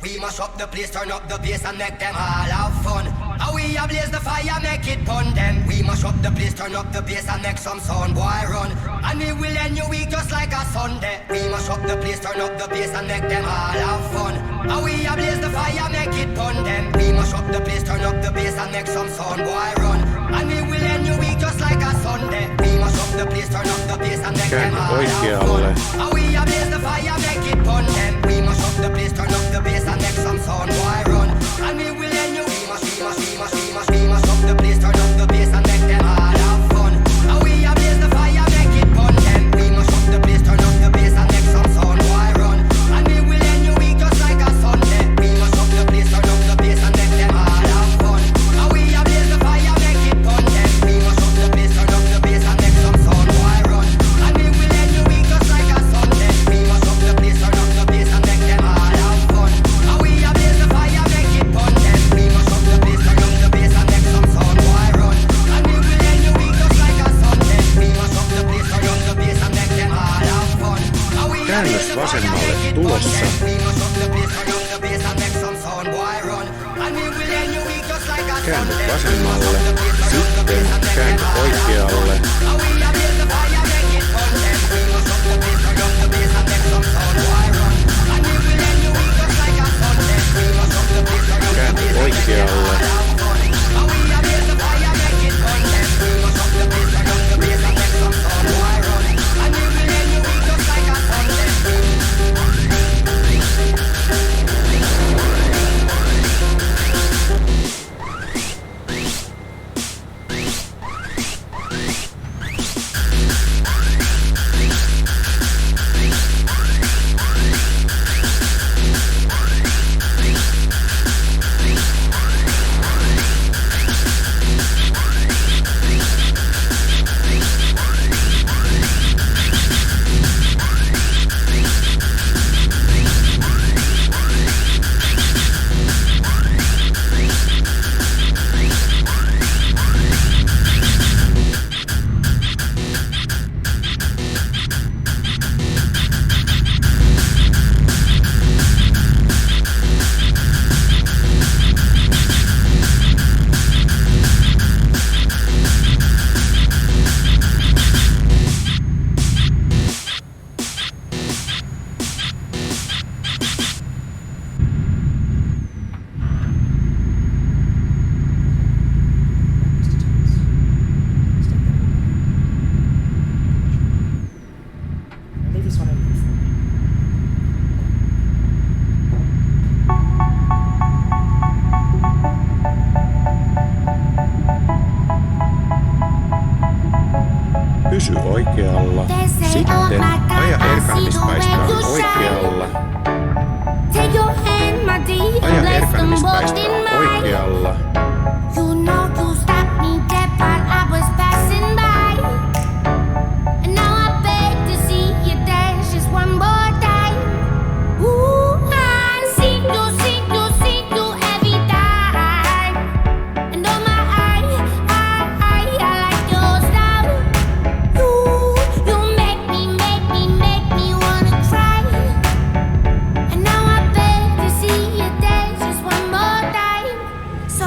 We mash up the place, turn up the bass and make them all have fun. How we ablaze the fire, make it pun them. We mash up the place, turn up the bass and make some sound, boy run. And we will end your week just like a Sunday. We mash up the place, turn up the bass and make them all have fun. How we ablaze the fire, make it pun them. We mash up the place, turn up the bass and make some sound, boy run. And we will end your week just like a Sunday. We mash up the place, turn up the bass and make them all have fun. How we ablaze the fire, make it pun them. We mash up the place, turn up the bass and make some sound, boy run. And we will end you. We mash up the place, turn up the bass and make them all have fun. And we ablaze the fire, make it pun them. We mash up the place, turn up the bass and make some sound, boy run. And we will end you week just like a Sunday. We mash up the place, turn up the bass and make them all have fun. And we ablaze the fire, make it pun them. We mash up the place, turn up the bass and make some sound, boy run. And we will end you week just like a Sunday. We mash up the place, turn up the bass and make them all have fun. And we ablaze the fire, make it pun them. We mash up the place, turn up the bass and make some sound, boy run. And we will end you week just like a Sunday. We mash up the place, turn up the bass and make them all have fun. And we ablaze the fire, make it pun them. We mash up the place, turn up the bass and make some sound, boy run. And we will end you week just like a Sunday. Vasemmalle, sitten käänny oikealle. And we ablaze the fire, make it pun them. We mash up the place, turn up the bass and make some sound, boy run. And we will end you week just like a Sunday. We mash up the place, turn up the bass and make them all have fun. And we ablaze the fire, make it pun them. We mash up the place, turn up the bass and make some sound, boy run. And we will end you week just like a Sunday. Pysy oikealla, sitten aja erkanemispäistään oikealla. Aja erkanemispäistään oikealla. So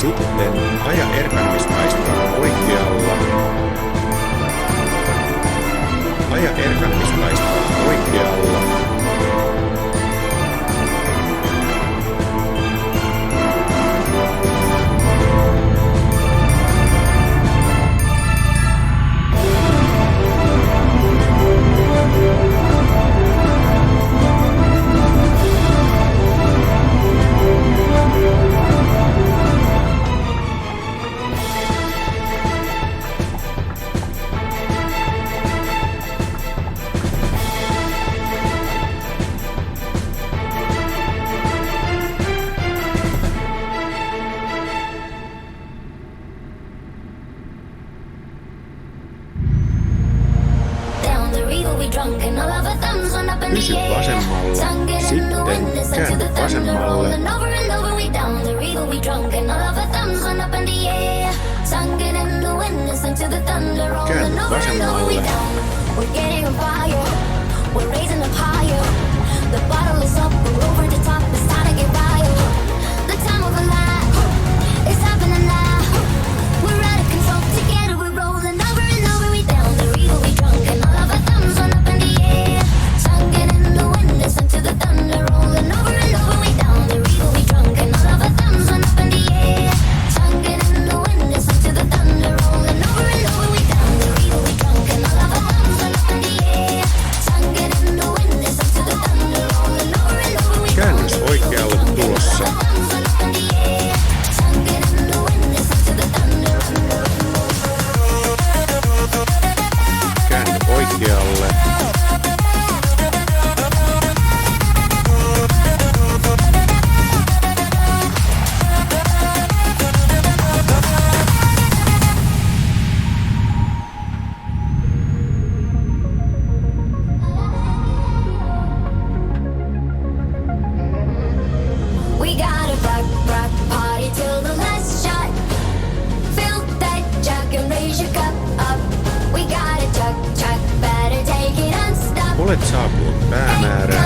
Sitten aja erkanemispaistaa oikealla. Aja erkanemispaistaa oikealla. Pysy vasemmalla, sitten käänny vasemmalle. Käänny vasemmalle. Käännös oikealle tulossa. Käänny oikealle. Olet saapunut päämäärään.